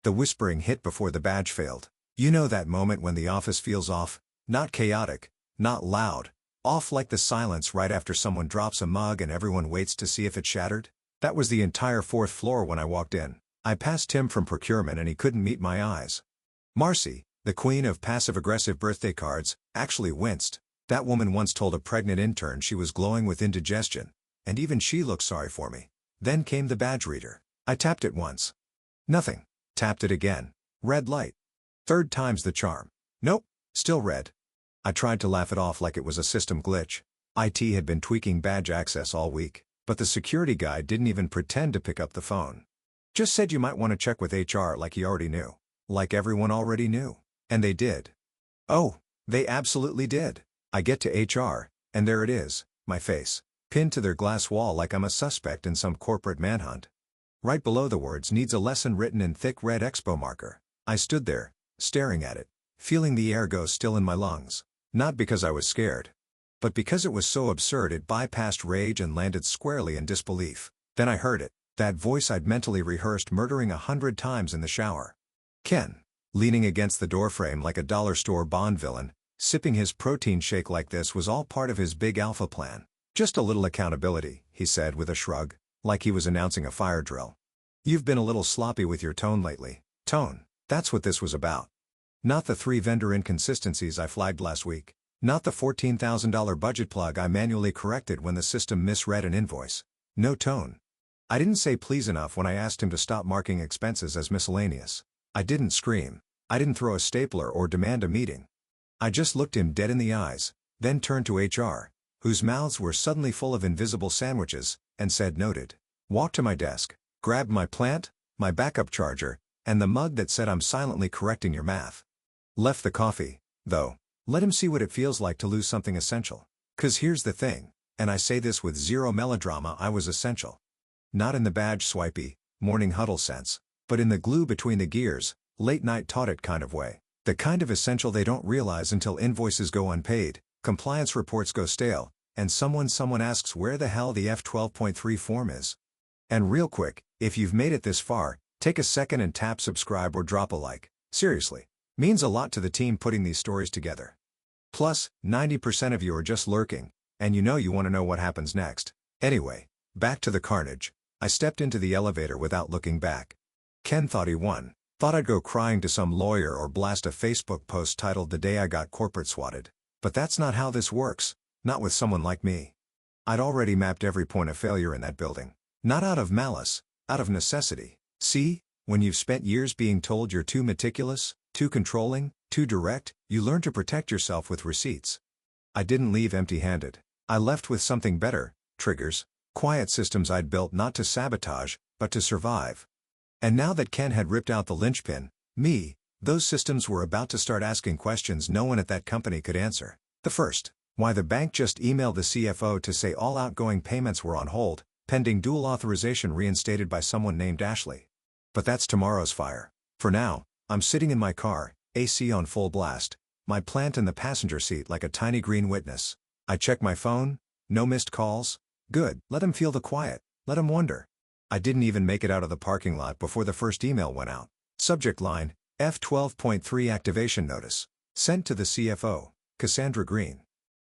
The whispering hit before the badge failed. You know that moment when the office feels off? Not chaotic, not loud. Off like the silence right after someone drops a mug and everyone waits to see if it shattered? That was the entire fourth floor when I walked in. I passed Tim from procurement and he couldn't meet my eyes. Marcy, the queen of passive-aggressive birthday cards, actually winced. That woman once told a pregnant intern she was glowing with indigestion, and even she looked sorry for me. Then came the badge reader. I tapped it once. Nothing. Tapped it again. Red light. Third time's the charm. Nope, still red. I tried to laugh it off like it was a system glitch. IT had been tweaking badge access all week, but the security guy didn't even pretend to pick up the phone. Just said you might want to check with HR like he already knew. Like everyone already knew. And they did. Oh, they absolutely did. I get to HR, and there it is, my face, pinned to their glass wall like I'm a suspect in some corporate manhunt. Right below the words needs a lesson written in thick red expo marker. I stood there, staring at it, feeling the air go still in my lungs. Not because I was scared, but because it was so absurd it bypassed rage and landed squarely in disbelief. Then I heard it, that voice I'd mentally rehearsed murdering 100 times in the shower. Ken, leaning against the doorframe like a dollar store Bond villain, sipping his protein shake like this was all part of his big alpha plan. Just a little accountability, he said with a shrug, like he was announcing a fire drill. You've been a little sloppy with your tone lately. Tone, that's what this was about. Not the 3 vendor inconsistencies I flagged last week. Not the $14,000 budget plug I manually corrected when the system misread an invoice. No tone. I didn't say please enough when I asked him to stop marking expenses as miscellaneous. I didn't scream. I didn't throw a stapler or demand a meeting. I just looked him dead in the eyes, then turned to HR, whose mouths were suddenly full of invisible sandwiches, and said noted. Walked to my desk, grabbed my plant, my backup charger, and the mug that said I'm silently correcting your math. Left the coffee, though. Let him see what it feels like to lose something essential. 'Cause here's the thing, and I say this with zero melodrama, I was essential. Not in the badge swipey, morning huddle sense, but in the glue between the gears, late night taught it kind of way. The kind of essential they don't realize until invoices go unpaid, compliance reports go stale, and someone asks where the hell the F12.3 form is. And real quick, if you've made it this far, take a second and tap subscribe or drop a like. Seriously. Means a lot to the team putting these stories together. Plus, 90% of you are just lurking, and you want to know what happens next. Anyway, back to the carnage. I stepped into the elevator without looking back. Ken thought he won. Thought I'd go crying to some lawyer or blast a Facebook post titled "The Day I Got Corporate Swatted." But that's not how this works, not with someone like me. I'd already mapped every point of failure in that building. Not out of malice, out of necessity. See, when you've spent years being told you're too meticulous, too controlling, too direct, you learn to protect yourself with receipts. I didn't leave empty-handed. I left with something better, triggers, quiet systems I'd built not to sabotage, but to survive. And now that Ken had ripped out the linchpin, me, those systems were about to start asking questions no one at that company could answer. The first, why the bank just emailed the CFO to say all outgoing payments were on hold, pending dual authorization reinstated by someone named Ashley. But that's tomorrow's fire. For now, I'm sitting in my car, AC on full blast, my plant in the passenger seat like a tiny green witness. I check my phone, no missed calls. Good, let him feel the quiet, let him wonder. I didn't even make it out of the parking lot before the first email went out. Subject line, F12.3 activation notice. Sent to the CFO, Cassandra Green.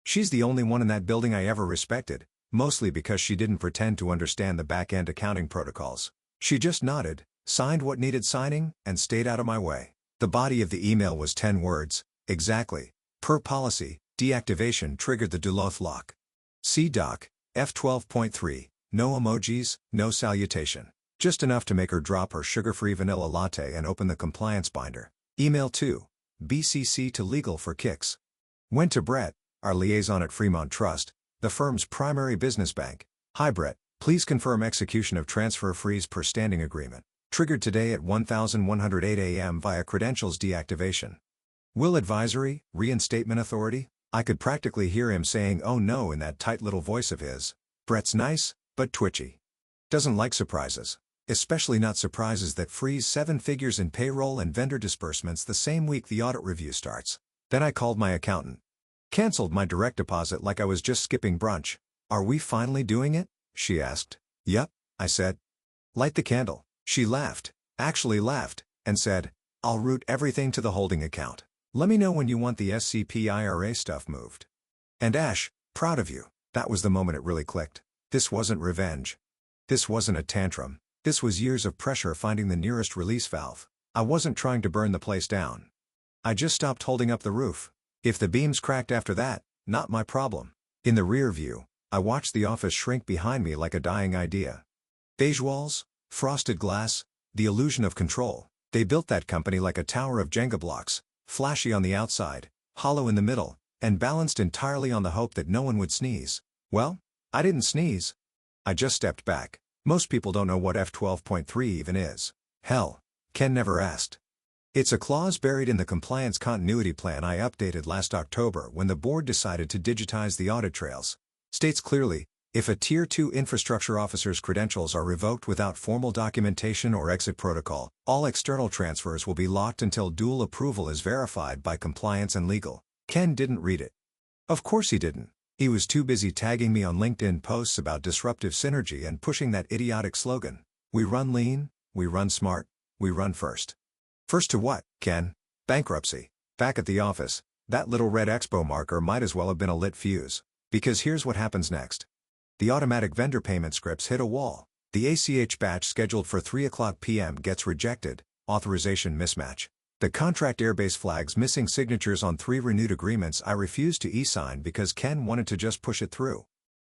She's the only one in that building I ever respected, mostly because she didn't pretend to understand the back-end accounting protocols. She just nodded, signed what needed signing, and stayed out of my way. The body of the email was 10 words, exactly. Per policy, deactivation triggered the Duluth lock. See Doc, F12.3. No emojis, no salutation. Just enough to make her drop her sugar-free vanilla latte and open the compliance binder. Email 2. BCC to legal for kicks. Went to Brett, our liaison at Fremont Trust, the firm's primary business bank. Hi Brett, please confirm execution of transfer freeze per standing agreement. Triggered today at 1108 a.m. via credentials deactivation. Will advisory, reinstatement authority? I could practically hear him saying oh no in that tight little voice of his. Brett's nice, but twitchy. Doesn't like surprises. Especially not surprises that freeze 7 figures in payroll and vendor disbursements the same week the audit review starts. Then I called my accountant. Canceled my direct deposit like I was just skipping brunch. Are we finally doing it? She asked. Yup, I said. Light the candle. She laughed. Actually laughed. and said, "I'll route everything to the holding account. Let me know when you want the SCP IRA stuff moved." And Ash, proud of you. That was the moment it really clicked. This wasn't revenge. This wasn't a tantrum. This was years of pressure finding the nearest release valve. I wasn't trying to burn the place down. I just stopped holding up the roof. If the beams cracked after that, not my problem. In the rear view, I watched the office shrink behind me like a dying idea. Beige walls, frosted glass, the illusion of control. They built that company like a tower of Jenga blocks, flashy on the outside, hollow in the middle, and balanced entirely on the hope that no one would sneeze. Well, I didn't sneeze. I just stepped back. Most people don't know what F12.3 even is. Hell, Ken never asked. It's a clause buried in the compliance continuity plan I updated last October when the board decided to digitize the audit trails. States clearly, if a Tier 2 infrastructure officer's credentials are revoked without formal documentation or exit protocol, all external transfers will be locked until dual approval is verified by compliance and legal. Ken didn't read it. Of course he didn't. He was too busy tagging me on LinkedIn posts about disruptive synergy and pushing that idiotic slogan. We run lean, we run smart, we run first. First to what, Ken? Bankruptcy. Back at the office, that little red expo marker might as well have been a lit fuse. Because here's what happens next. The automatic vendor payment scripts hit a wall. The ACH batch scheduled for 3:00 p.m. gets rejected, authorization mismatch. The contract airbase flags missing signatures on 3 renewed agreements I refused to e-sign because Ken wanted to just push it through.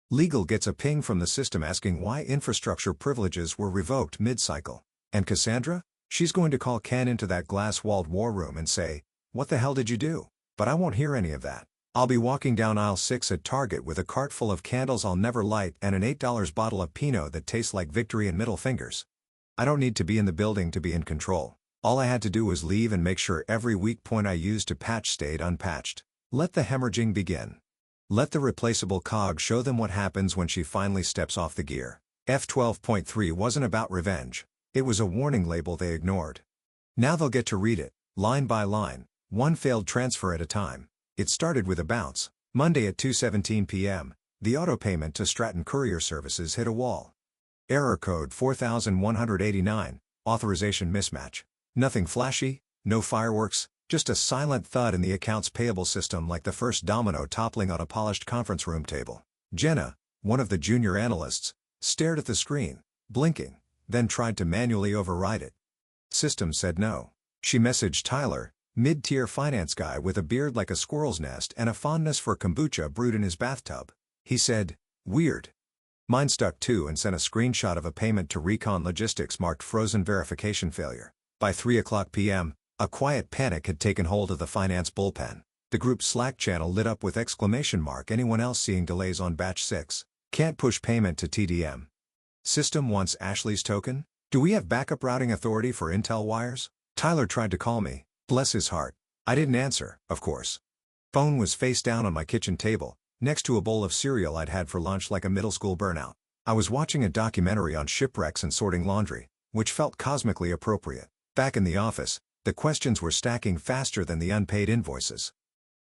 Legal gets a ping from the system asking why infrastructure privileges were revoked mid-cycle. And Cassandra? She's going to call Ken into that glass-walled war room and say, "What the hell did you do?" But I won't hear any of that. I'll be walking down aisle 6 at Target with a cart full of candles I'll never light and an $8 bottle of Pinot that tastes like victory and middle fingers. I don't need to be in the building to be in control. All I had to do was leave and make sure every weak point I used to patch stayed unpatched. Let the hemorrhaging begin. Let the replaceable cog show them what happens when she finally steps off the gear. F12.3 wasn't about revenge. It was a warning label they ignored. Now they'll get to read it, line by line, one failed transfer at a time. It started with a bounce. Monday at 2:17 p.m., the auto payment to Stratton Courier Services hit a wall. Error code 4189, authorization mismatch. Nothing flashy, no fireworks, just a silent thud in the accounts payable system like the first domino toppling on a polished conference room table. Jenna, one of the junior analysts, stared at the screen, blinking, then tried to manually override it. System said no. She messaged Tyler, mid-tier finance guy with a beard like a squirrel's nest and a fondness for kombucha brewed in his bathtub. He said, "Weird." Mine stuck too and sent a screenshot of a payment to Recon Logistics marked frozen verification failure. By 3:00 p.m., a quiet panic had taken hold of the finance bullpen. The group's Slack channel lit up with exclamation mark anyone else seeing delays on batch 6. Can't push payment to TDM. System wants Ashley's token? Do we have backup routing authority for Intel wires? Tyler tried to call me, bless his heart. I didn't answer, of course. Phone was face down on my kitchen table, next to a bowl of cereal I'd had for lunch like a middle school burnout. I was watching a documentary on shipwrecks and sorting laundry, which felt cosmically appropriate. Back in the office, the questions were stacking faster than the unpaid invoices.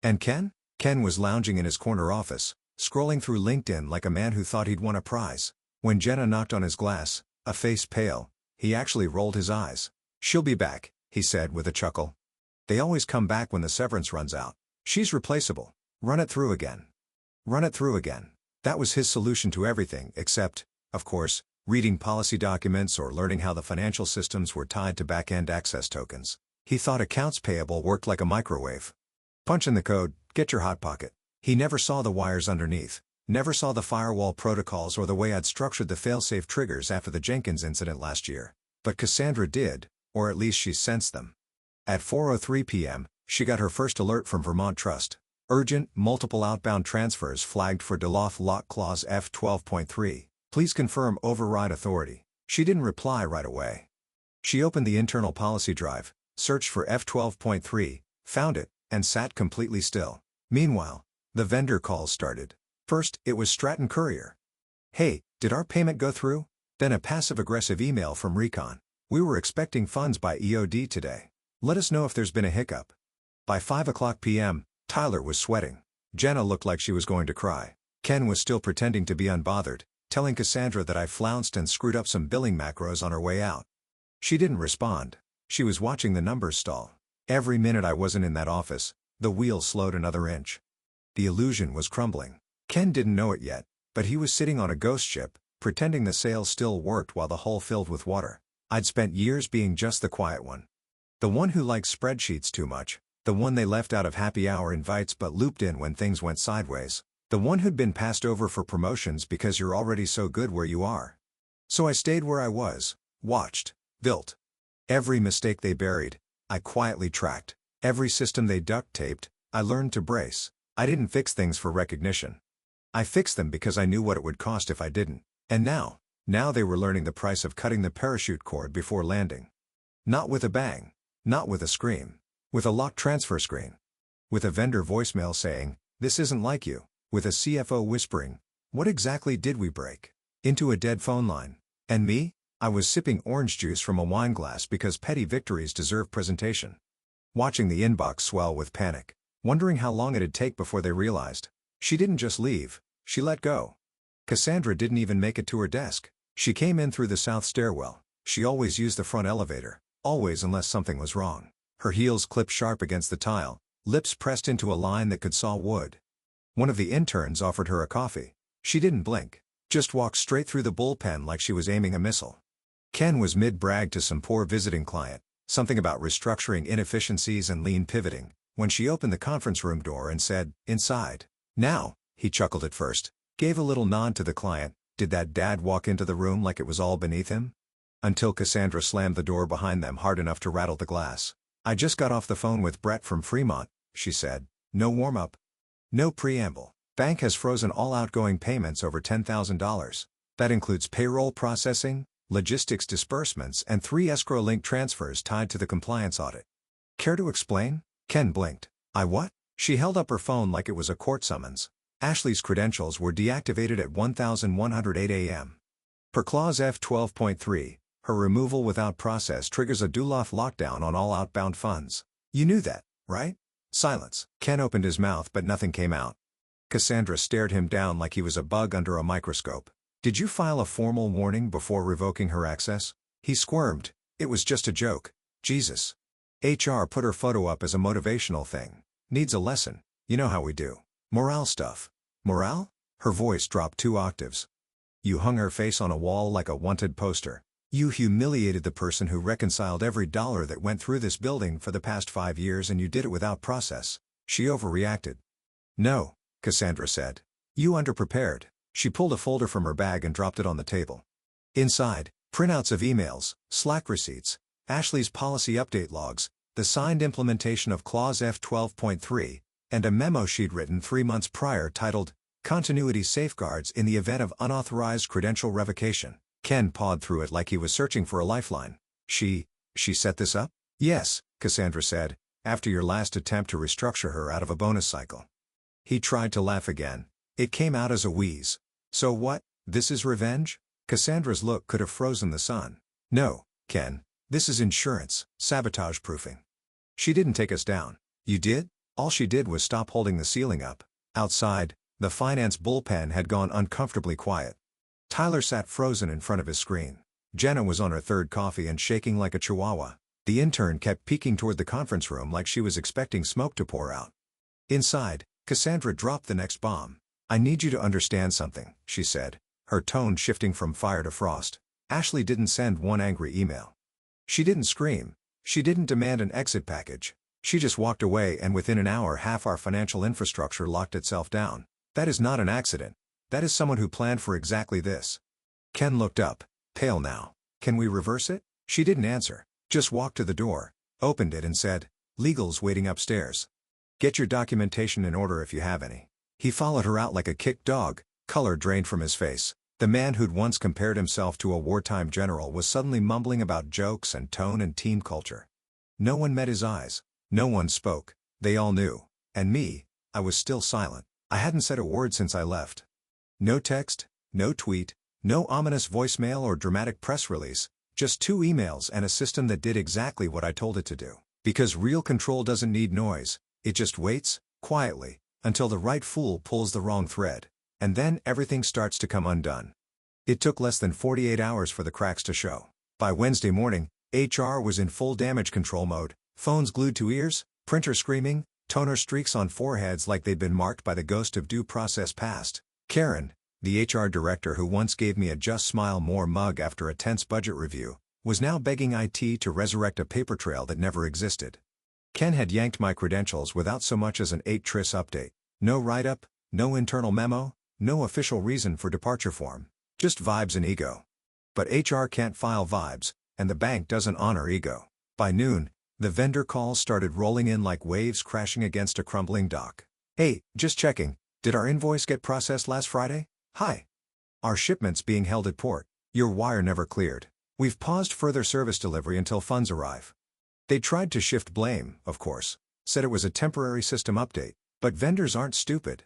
And Ken? Ken was lounging in his corner office, scrolling through LinkedIn like a man who thought he'd won a prize. When Jenna knocked on his glass, a face pale, he actually rolled his eyes. "She'll be back," he said with a chuckle. "They always come back when the severance runs out. She's replaceable. Run it through again." Run it through again. That was his solution to everything except, of course, reading policy documents or learning how the financial systems were tied to back-end access tokens. He thought accounts payable worked like a microwave. Punch in the code, get your hot pocket. He never saw the wires underneath, never saw the firewall protocols or the way I'd structured the failsafe triggers after the Jenkins incident last year. But Cassandra did, or at least she sensed them. At 4:03 p.m., she got her first alert from Vermont Trust. Urgent, multiple outbound transfers flagged for Deloff Lock Clause F12.3. Please confirm override authority. She didn't reply right away. She opened the internal policy drive, searched for F12.3, found it, and sat completely still. Meanwhile, the vendor calls started. First, it was Stratton Courier. "Hey, did our payment go through?" Then a passive-aggressive email from Recon. "We were expecting funds by EOD today. Let us know if there's been a hiccup." By 5:00 p.m., Tyler was sweating. Jenna looked like she was going to cry. Ken was still pretending to be unbothered, telling Cassandra that I flounced and screwed up some billing macros on her way out. She didn't respond. She was watching the numbers stall. Every minute I wasn't in that office, the wheel slowed another inch. The illusion was crumbling. Ken didn't know it yet, but he was sitting on a ghost ship, pretending the sails still worked while the hull filled with water. I'd spent years being just the quiet one. The one who liked spreadsheets too much. The one they left out of happy hour invites but looped in when things went sideways. The one who'd been passed over for promotions because you're already so good where you are. So I stayed where I was, watched, built. Every mistake they buried, I quietly tracked. Every system they duct taped, I learned to brace. I didn't fix things for recognition. I fixed them because I knew what it would cost if I didn't. And now they were learning the price of cutting the parachute cord before landing. Not with a bang. Not with a scream. With a locked transfer screen. With a vendor voicemail saying, "This isn't like you." With a CFO whispering, "What exactly did we break?" Into a dead phone line. And me? I was sipping orange juice from a wine glass because petty victories deserve presentation. Watching the inbox swell with panic. Wondering how long it'd take before they realized. She didn't just leave, she let go. Cassandra didn't even make it to her desk. She came in through the south stairwell. She always used the front elevator, always unless something was wrong. Her heels clipped sharp against the tile, lips pressed into a line that could saw wood. One of the interns offered her a coffee. She didn't blink, just walked straight through the bullpen like she was aiming a missile. Ken was mid-brag to some poor visiting client, something about restructuring inefficiencies and lean pivoting, when she opened the conference room door and said, "Inside." "Now," he chuckled at first, gave a little nod to the client. Did that dad walk into the room like it was all beneath him? Until Cassandra slammed the door behind them hard enough to rattle the glass. "I just got off the phone with Brett from Fremont," she said. "No warm-up. No preamble. Bank has frozen all outgoing payments over $10,000. That includes payroll processing, logistics disbursements and 3 escrow-linked transfers tied to the compliance audit." "Care to explain?" Ken blinked. "I what?" She held up her phone like it was a court summons. Ashley's credentials were deactivated at 1108 a.m. Per Clause F12.3, her removal without process triggers a Duluth lockdown on all outbound funds. "You knew that, right?" Silence. Ken opened his mouth but nothing came out. Cassandra stared him down like he was a bug under a microscope. "Did you file a formal warning before revoking her access?" He squirmed. "It was just a joke." "Jesus. HR put her photo up as a motivational thing. Needs a lesson. You know how we do. Morale stuff." "Morale?" Her voice dropped 2 octaves. "You hung her face on a wall like a wanted poster. You humiliated the person who reconciled every dollar that went through this building for the past 5 years, and you did it without process." She overreacted. "No," Cassandra said. "You underprepared." She pulled a folder from her bag and dropped it on the table. Inside, printouts of emails, Slack receipts, Ashley's policy update logs, the signed implementation of Clause F12.3, and a memo she'd written 3 months prior titled, "Continuity Safeguards in the Event of Unauthorized Credential Revocation." Ken pawed through it like he was searching for a lifeline. She set this up?" "Yes," Cassandra said, "after your last attempt to restructure her out of a bonus cycle." He tried to laugh again. It came out as a wheeze. "So what, this is revenge?" Cassandra's look could have frozen the sun. "No, Ken. This is insurance, sabotage proofing." "She didn't take us down." "You did?" All she did was stop holding the ceiling up. Outside, the finance bullpen had gone uncomfortably quiet. Tyler sat frozen in front of his screen. Jenna was on her 3rd coffee and shaking like a chihuahua. The intern kept peeking toward the conference room like she was expecting smoke to pour out. Inside, Cassandra dropped the next bomb. "I need you to understand something," she said, her tone shifting from fire to frost. "Ashley didn't send one angry email. She didn't scream. She didn't demand an exit package. She just walked away, and within an hour half our financial infrastructure locked itself down. That is not an accident. That is someone who planned for exactly this." Ken looked up, pale now. "Can we reverse it?" She didn't answer, just walked to the door, opened it and said, "Legal's waiting upstairs. Get your documentation in order if you have any." He followed her out like a kicked dog, color drained from his face. The man who'd once compared himself to a wartime general was suddenly mumbling about jokes and tone and team culture. No one met his eyes. No one spoke. They all knew. And me, I was still silent. I hadn't said a word since I left. No text, no tweet, no ominous voicemail or dramatic press release, just 2 emails and a system that did exactly what I told it to do. Because real control doesn't need noise, it just waits, quietly, until the right fool pulls the wrong thread. And then everything starts to come undone. It took less than 48 hours for the cracks to show. By Wednesday morning, HR was in full damage control mode, phones glued to ears, printer screaming, toner streaks on foreheads like they'd been marked by the ghost of due process past. Karen, the HR director who once gave me a "just smile more" mug after a tense budget review, was now begging IT to resurrect a paper trail that never existed. Ken had yanked my credentials without so much as an 8-tris update. No write-up, no internal memo, no official reason for departure form. Just vibes and ego. But HR can't file vibes, and the bank doesn't honor ego. By noon, the vendor calls started rolling in like waves crashing against a crumbling dock. "Hey, just checking, did our invoice get processed last Friday? Hi. Our shipment's being held at port. Your wire never cleared. We've paused further service delivery until funds arrive." They tried to shift blame, of course. Said it was a temporary system update. But vendors aren't stupid.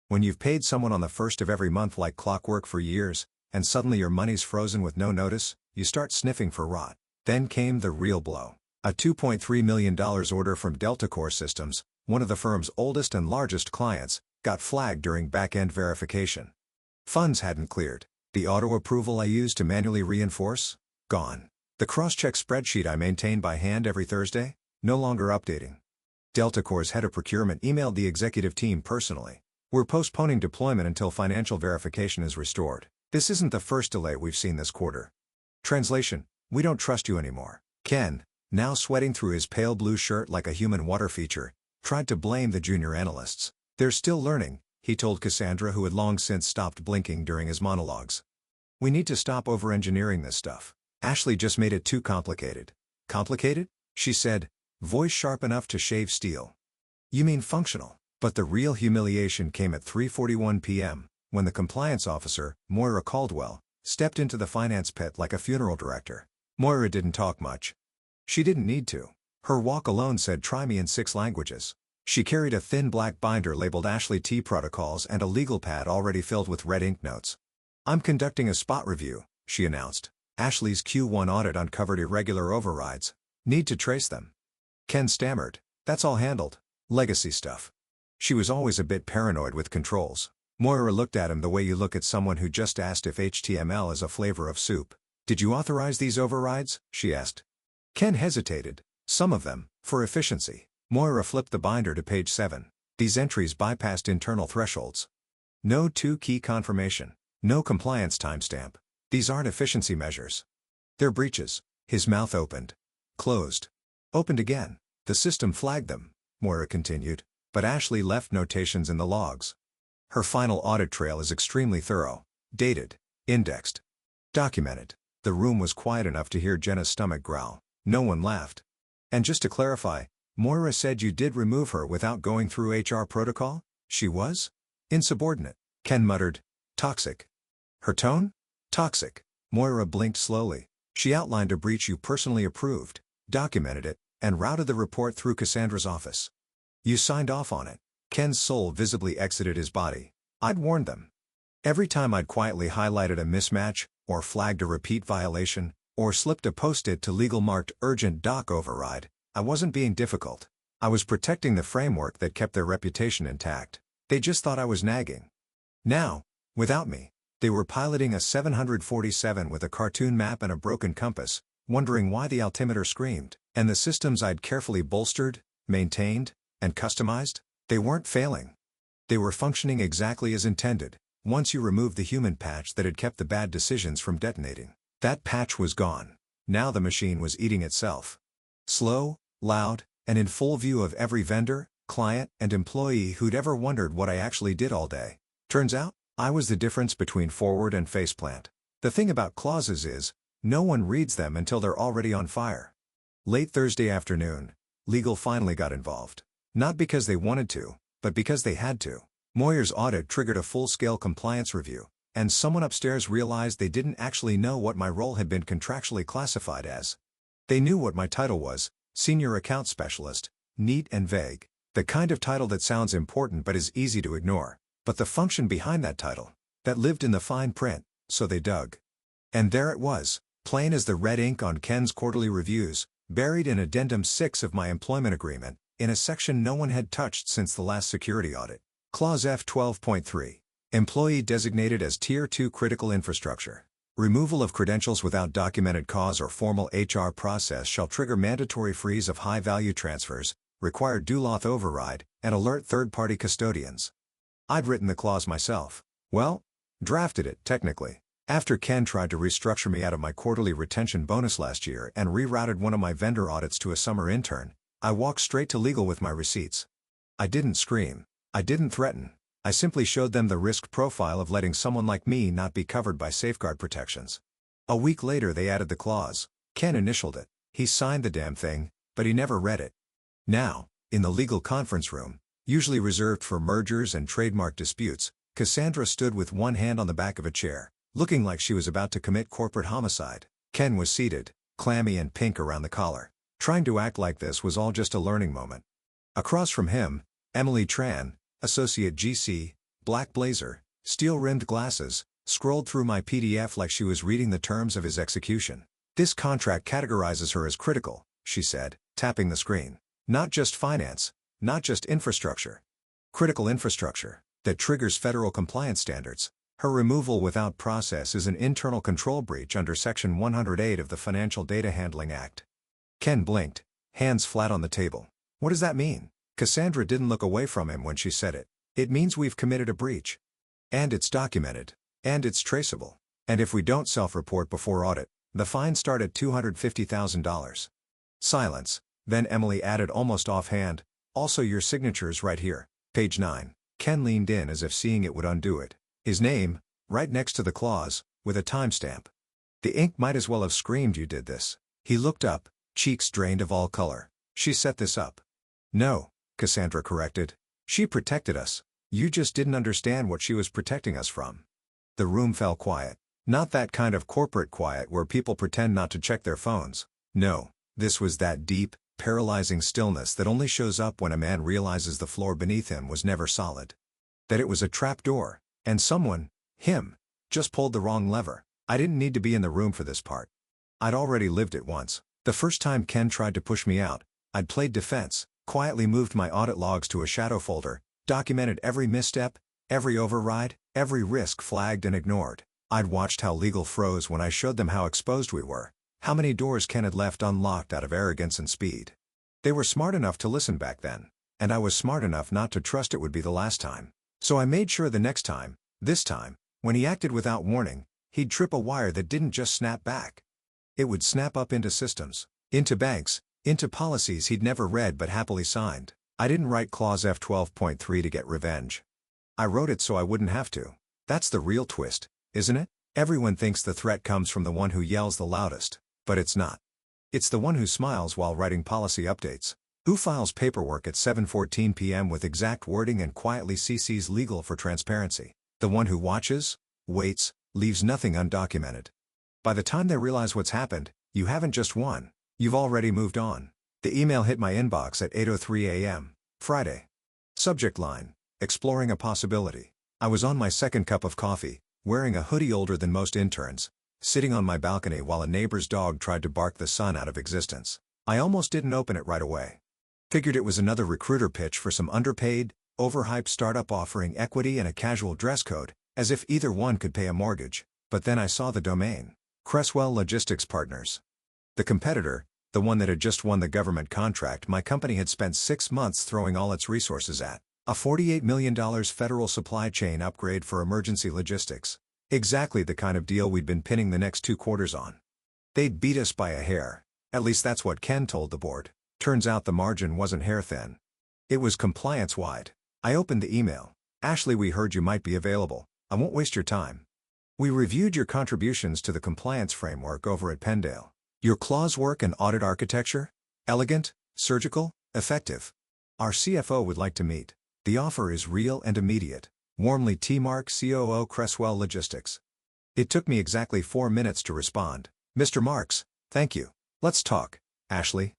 When you've paid someone on the first of every month like clockwork for years, and suddenly your money's frozen with no notice, you start sniffing for rot. Then came the real blow. A $2.3 million order from Delta Core Systems, one of the firm's oldest and largest clients, got flagged during back-end verification. Funds hadn't cleared. The auto-approval I used to manually reinforce? Gone. The cross-check spreadsheet I maintained by hand every Thursday? No longer updating. Delta Core's head of procurement emailed the executive team personally. "We're postponing deployment until financial verification is restored. This isn't the first delay we've seen this quarter." Translation: "We don't trust you anymore." Ken, now sweating through his pale blue shirt like a human water feature, tried to blame the junior analysts. "They're still learning," he told Cassandra, who had long since stopped blinking during his monologues. "We need to stop over-engineering this stuff. Ashley just made it too complicated." "Complicated?" she said, voice sharp enough to shave steel. "You mean functional." But the real humiliation came at 3:41 p.m., when the compliance officer, Moira Caldwell, stepped into the finance pit like a funeral director. Moira didn't talk much. She didn't need to. Her walk alone said "try me" in 6 languages. She carried a thin black binder labeled Ashley T Protocols and a legal pad already filled with red ink notes. "I'm conducting a spot review," she announced. "Ashley's Q1 audit uncovered irregular overrides. Need to trace them." Ken stammered. "That's all handled. Legacy stuff." She was always a bit paranoid with controls. Moira looked at him the way you look at someone who just asked if HTML is a flavor of soup. "Did you authorize these overrides?" she asked. Ken hesitated. "Some of them, for efficiency." Moira flipped the binder to page 7. "These entries bypassed internal thresholds. No 2-key confirmation. No compliance timestamp. These aren't efficiency measures. They're breaches." His mouth opened. Closed. Opened again. "The system flagged them," Moira continued, "but Ashley left notations in the logs. Her final audit trail is extremely thorough. Dated. Indexed. Documented." The room was quiet enough to hear Jenna's stomach growl. No one laughed. "And just to clarify, Moira said you did remove her without going through HR protocol?" "She was insubordinate," Ken muttered. "Toxic." "Her tone?" "Toxic." Moira blinked slowly. "She outlined a breach you personally approved, documented it, and routed the report through Cassandra's office. You signed off on it." Ken's soul visibly exited his body. "I'd warned them. Every time I'd quietly highlighted a mismatch, or flagged a repeat violation, or slipped a post-it to legal marked urgent doc override, I wasn't being difficult. I was protecting the framework that kept their reputation intact. They just thought I was nagging. Now, without me, they were piloting a 747 with a cartoon map and a broken compass, wondering why the altimeter screamed. And the systems I'd carefully bolstered, maintained, and customized, they weren't failing. They were functioning exactly as intended, once you removed the human patch that had kept the bad decisions from detonating. That patch was gone. Now the machine was eating itself. Slow, loud, and in full view of every vendor, client, and employee who'd ever wondered what I actually did all day. Turns out, I was the difference between forward and faceplant. The thing about clauses is, no one reads them until they're already on fire. Late Thursday afternoon, legal finally got involved. Not because they wanted to, but because they had to. Moyer's audit triggered a full-scale compliance review, and someone upstairs realized they didn't actually know what my role had been contractually classified as. They knew what my title was, Senior Account Specialist, neat and vague, the kind of title that sounds important but is easy to ignore. But the function behind that title, that lived in the fine print, so they dug. And there it was, plain as the red ink on Ken's quarterly reviews, buried in Addendum 6 of my employment agreement, in a section no one had touched since the last security audit. Clause F 12.3. Employee designated as Tier 2 critical infrastructure. Removal of credentials without documented cause or formal HR process shall trigger mandatory freeze of high-value transfers, require DOLAUth override, and alert third-party custodians. I'd written the clause myself. Well, drafted it, technically. After Ken tried to restructure me out of my quarterly retention bonus last year and rerouted one of my vendor audits to a summer intern, I walked straight to legal with my receipts. I didn't scream. I didn't threaten. I simply showed them the risk profile of letting someone like me not be covered by safeguard protections. A week later they added the clause. Ken initialed it. He signed the damn thing, but he never read it. Now, in the legal conference room, usually reserved for mergers and trademark disputes, Cassandra stood with one hand on the back of a chair, looking like she was about to commit corporate homicide. Ken was seated, clammy and pink around the collar. Trying to act like this was all just a learning moment. Across from him, Emily Tran, Associate GC, black blazer, steel-rimmed glasses, scrolled through my PDF like she was reading the terms of his execution. "This contract categorizes her as critical," she said, tapping the screen. "Not just finance, not just infrastructure. Critical infrastructure that triggers federal compliance standards. Her removal without process is an internal control breach under Section 108 of the Financial Data Handling Act." Ken blinked, hands flat on the table. "What does that mean?" Cassandra didn't look away from him when she said it. "It means we've committed a breach. And it's documented. And it's traceable. And if we don't self-report before audit, the fines start at $250,000. Silence. Then Emily added almost offhand, "Also your signature's right here, page 9. Ken leaned in as if seeing it would undo it. His name, right next to the clause, with a timestamp. The ink might as well have screamed you did this. He looked up, cheeks drained of all color. "She set this up." "No," Cassandra corrected. "She protected us. You just didn't understand what she was protecting us from." The room fell quiet. Not that kind of corporate quiet where people pretend not to check their phones. No, this was that deep, paralyzing stillness that only shows up when a man realizes the floor beneath him was never solid. That it was a trap door. And someone, him, just pulled the wrong lever. I didn't need to be in the room for this part. I'd already lived it once. The first time Ken tried to push me out, I'd played defense, quietly moved my audit logs to a shadow folder, documented every misstep, every override, every risk flagged and ignored. I'd watched how legal froze when I showed them how exposed we were, how many doors Ken had left unlocked out of arrogance and speed. They were smart enough to listen back then, and I was smart enough not to trust it would be the last time. So I made sure the next time, this time, when he acted without warning, he'd trip a wire that didn't just snap back. It would snap up into systems, into banks, into policies he'd never read but happily signed. I didn't write Clause F12.3 to get revenge. I wrote it so I wouldn't have to. That's the real twist, isn't it? Everyone thinks the threat comes from the one who yells the loudest, but it's not. It's the one who smiles while writing policy updates, who files paperwork at 7:14 p.m. with exact wording and quietly CCs legal for transparency. The one who watches, waits, leaves nothing undocumented. By the time they realize what's happened, you haven't just won, you've already moved on. The email hit my inbox at 8:03 a.m., Friday. Subject line: exploring a possibility. I was on my second cup of coffee, wearing a hoodie older than most interns, sitting on my balcony while a neighbor's dog tried to bark the sun out of existence. I almost didn't open it right away. Figured it was another recruiter pitch for some underpaid, overhyped startup offering equity and a casual dress code, as if either one could pay a mortgage. But then I saw the domain. Cresswell Logistics Partners. The competitor, the one that had just won the government contract my company had spent 6 months throwing all its resources at. A $48 million federal supply chain upgrade for emergency logistics. Exactly the kind of deal we'd been pinning the next 2 quarters on. They'd beat us by a hair. At least that's what Ken told the board. Turns out the margin wasn't hair-thin. It was compliance-wide. I opened the email. "Ashley, we heard you might be available. I won't waste your time. We reviewed your contributions to the compliance framework over at Pendale. Your clause work and audit architecture? Elegant, surgical, effective. Our CFO would like to meet. The offer is real and immediate. Warmly T-Mark, COO, Cresswell Logistics." It took me exactly 4 minutes to respond. "Mr. Marks, thank you. Let's talk, Ashley."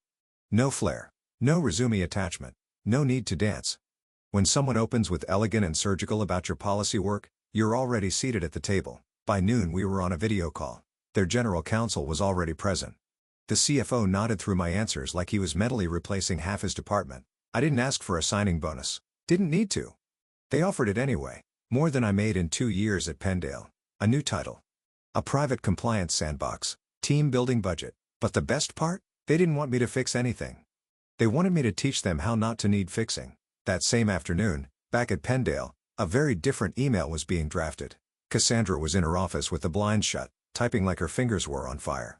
No flair. No resume attachment. No need to dance. When someone opens with elegant and surgical about your policy work, you're already seated at the table. By noon we were on a video call. Their general counsel was already present. The CFO nodded through my answers like he was mentally replacing half his department. I didn't ask for a signing bonus. Didn't need to. They offered it anyway. More than I made in 2 years at Pendale. A new title. A private compliance sandbox. Team building budget. But the best part? They didn't want me to fix anything. They wanted me to teach them how not to need fixing. That same afternoon, back at Pendale, a very different email was being drafted. Cassandra was in her office with the blinds shut, typing like her fingers were on fire.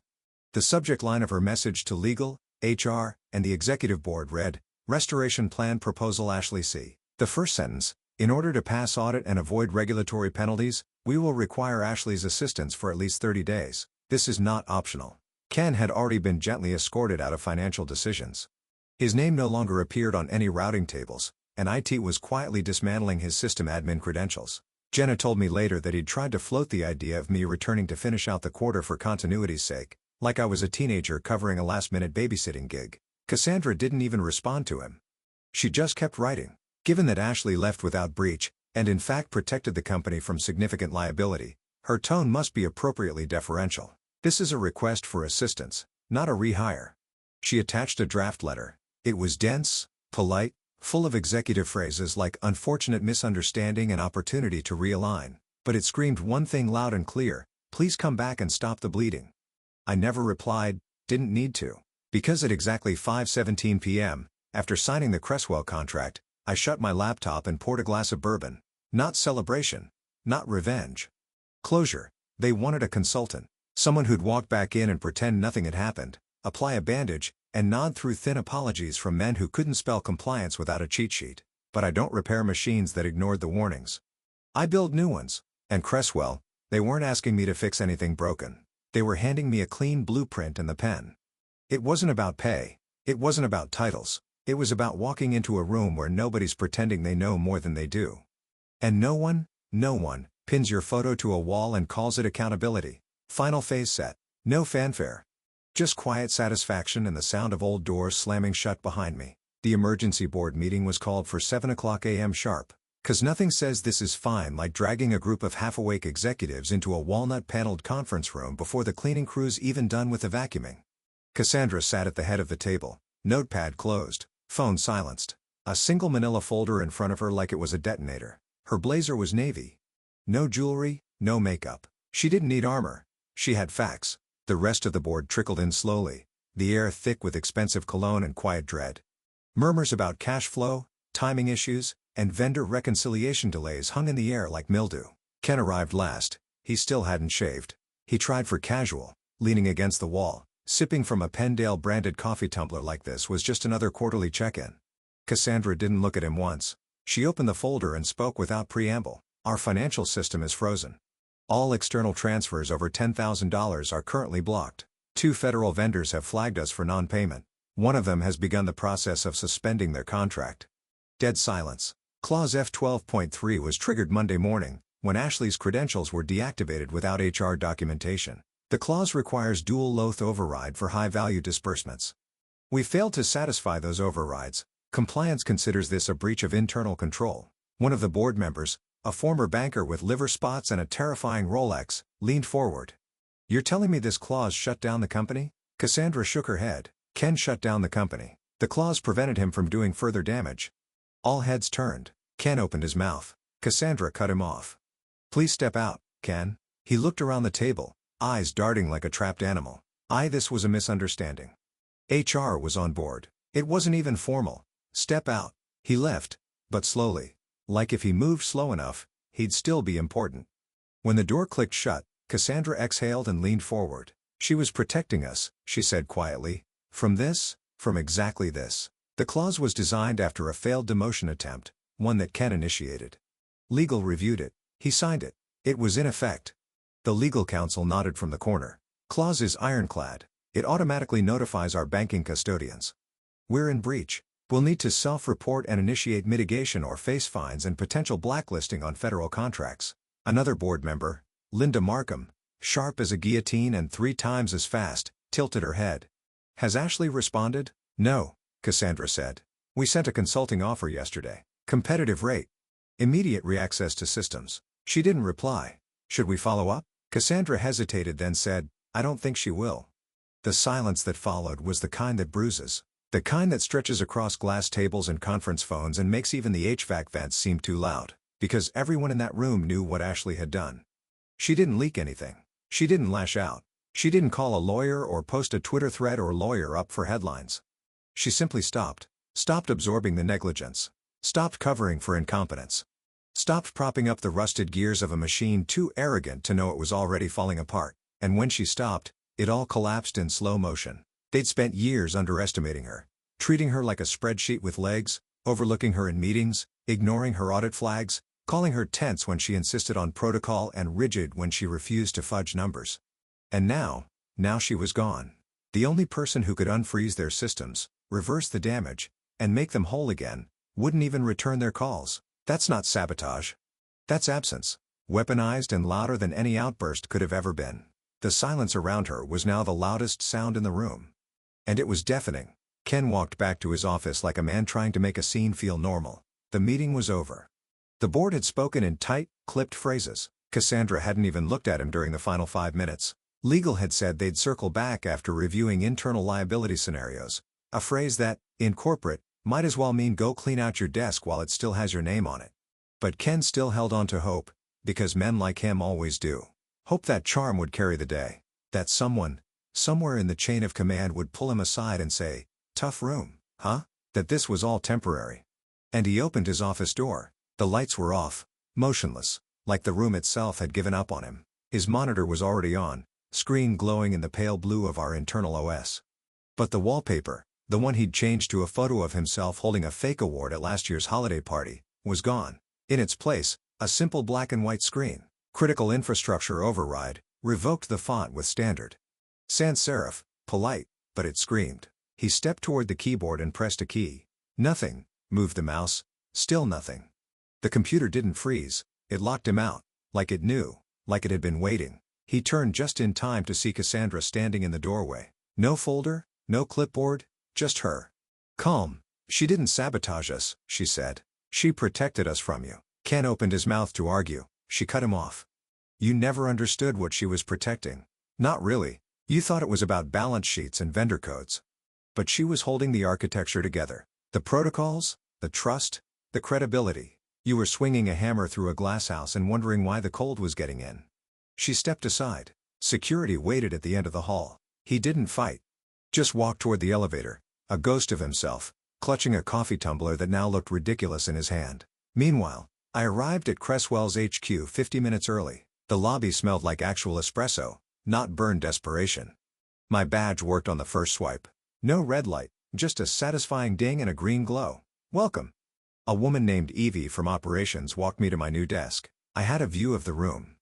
The subject line of her message to legal, HR, and the executive board read, Restoration Plan Proposal Ashley C. The first sentence, in order to pass audit and avoid regulatory penalties, we will require Ashley's assistance for at least 30 days. This is not optional. Ken had already been gently escorted out of financial decisions. His name no longer appeared on any routing tables, and IT was quietly dismantling his system admin credentials. Jenna told me later that he'd tried to float the idea of me returning to finish out the quarter for continuity's sake, like I was a teenager covering a last-minute babysitting gig. Cassandra didn't even respond to him. She just kept writing. Given that Ashley left without breach, and in fact protected the company from significant liability, her tone must be appropriately deferential. This is a request for assistance, not a rehire. She attached a draft letter. It was dense, polite, full of executive phrases like unfortunate misunderstanding and opportunity to realign, but it screamed one thing loud and clear, please come back and stop the bleeding. I never replied, didn't need to. Because at exactly 5:17 p.m., after signing the Cresswell contract, I shut my laptop and poured a glass of bourbon. Not celebration. Not revenge. Closure. They wanted a consultant. Someone who'd walk back in and pretend nothing had happened, apply a bandage, and nod through thin apologies from men who couldn't spell compliance without a cheat sheet. But I don't repair machines that ignored the warnings. I build new ones. And Cresswell, they weren't asking me to fix anything broken. They were handing me a clean blueprint and the pen. It wasn't about pay. It wasn't about titles. It was about walking into a room where nobody's pretending they know more than they do. And no one, pins your photo to a wall and calls it accountability. Final phase set. No fanfare. Just quiet satisfaction and the sound of old doors slamming shut behind me. The emergency board meeting was called for 7:00 a.m. sharp. 'Cause nothing says this is fine like dragging a group of half-awake executives into a walnut-paneled conference room before the cleaning crew's even done with the vacuuming. Cassandra sat at the head of the table, notepad closed, phone silenced. A single manila folder in front of her like it was a detonator. Her blazer was navy. No jewelry, no makeup. She didn't need armor. She had facts. The rest of the board trickled in slowly, the air thick with expensive cologne and quiet dread. Murmurs about cash flow, timing issues, and vendor reconciliation delays hung in the air like mildew. Ken arrived last. He still hadn't shaved. He tried for casual, leaning against the wall. Sipping from a Pendale-branded coffee tumbler like this was just another quarterly check-in. Cassandra didn't look at him once. She opened the folder and spoke without preamble. Our financial system is frozen. All external transfers over $10,000 are currently blocked. 2 federal vendors have flagged us for non-payment. One of them has begun the process of suspending their contract. Dead silence. Clause F12.3 was triggered Monday morning, when Ashley's credentials were deactivated without HR documentation. The clause requires dual loath override for high-value disbursements. We failed to satisfy those overrides. Compliance considers this a breach of internal control. One of the board members, a former banker with liver spots and a terrifying Rolex, leaned forward. You're telling me this clause shut down the company? Cassandra shook her head. Ken shut down the company. The clause prevented him from doing further damage. All heads turned. Ken opened his mouth. Cassandra cut him off. Please step out, Ken. He looked around the table, eyes darting like a trapped animal. This was a misunderstanding. HR was on board. It wasn't even formal. Step out. He left, but slowly. Like if he moved slow enough, he'd still be important. When the door clicked shut, Cassandra exhaled and leaned forward. She was protecting us, she said quietly. From this, from exactly this. The clause was designed after a failed demotion attempt, one that Ken initiated. Legal reviewed it. He signed it. It was in effect. The legal counsel nodded from the corner. Clause is ironclad. It automatically notifies our banking custodians. We're in breach. We'll need to self-report and initiate mitigation or face fines and potential blacklisting on federal contracts. Another board member, Linda Markham, sharp as a guillotine and 3 times as fast, tilted her head. Has Ashley responded? No, Cassandra said. We sent a consulting offer yesterday. Competitive rate. Immediate reaccess to systems. She didn't reply. Should we follow up? Cassandra hesitated then said, I don't think she will. The silence that followed was the kind that bruises. The kind that stretches across glass tables and conference phones and makes even the HVAC vents seem too loud, because everyone in that room knew what Ashley had done. She didn't leak anything. She didn't lash out. She didn't call a lawyer or post a Twitter thread or lawyer up for headlines. She simply stopped. Stopped absorbing the negligence. Stopped covering for incompetence. Stopped propping up the rusted gears of a machine too arrogant to know it was already falling apart. And when she stopped, it all collapsed in slow motion. They'd spent years underestimating her, treating her like a spreadsheet with legs, overlooking her in meetings, ignoring her audit flags, calling her tense when she insisted on protocol and rigid when she refused to fudge numbers. And now she was gone. The only person who could unfreeze their systems, reverse the damage, and make them whole again, wouldn't even return their calls. That's not sabotage. That's absence, weaponized and louder than any outburst could have ever been. The silence around her was now the loudest sound in the room. And it was deafening. Ken walked back to his office like a man trying to make a scene feel normal. The meeting was over. The board had spoken in tight, clipped phrases. Cassandra hadn't even looked at him during the final 5 minutes. Legal had said they'd circle back after reviewing internal liability scenarios, a phrase that, in corporate, might as well mean go clean out your desk while it still has your name on it. But Ken still held on to hope, because men like him always do. Hope that charm would carry the day. That someone, somewhere in the chain of command would pull him aside and say, "Tough room, huh?" That this was all temporary. And he opened his office door. The lights were off, motionless, like the room itself had given up on him. His monitor was already on, screen glowing in the pale blue of our internal OS. But the wallpaper, the one he'd changed to a photo of himself holding a fake award at last year's holiday party, was gone. In its place, a simple black and white screen. Critical infrastructure override, revoked the font with standard sans serif, polite, but it screamed. He stepped toward the keyboard and pressed a key. Nothing. Moved the mouse. Still nothing. The computer didn't freeze. It locked him out. Like it knew. Like it had been waiting. He turned just in time to see Cassandra standing in the doorway. No folder, no clipboard, just her. Calm. "She didn't sabotage us," she said. "She protected us from you." Ken opened his mouth to argue. She cut him off. "You never understood what she was protecting." "Not really. You thought it was about balance sheets and vendor codes. But she was holding the architecture together. The protocols, the trust, the credibility. You were swinging a hammer through a glass house and wondering why the cold was getting in." She stepped aside. Security waited at the end of the hall. He didn't fight. Just walked toward the elevator, a ghost of himself, clutching a coffee tumbler that now looked ridiculous in his hand. Meanwhile, I arrived at Cresswell's HQ 50 minutes early. The lobby smelled like actual espresso, not burned desperation. My badge worked on the first swipe. No red light, just a satisfying ding and a green glow. "Welcome." A woman named Evie from operations walked me to my new desk. I had a view of the room.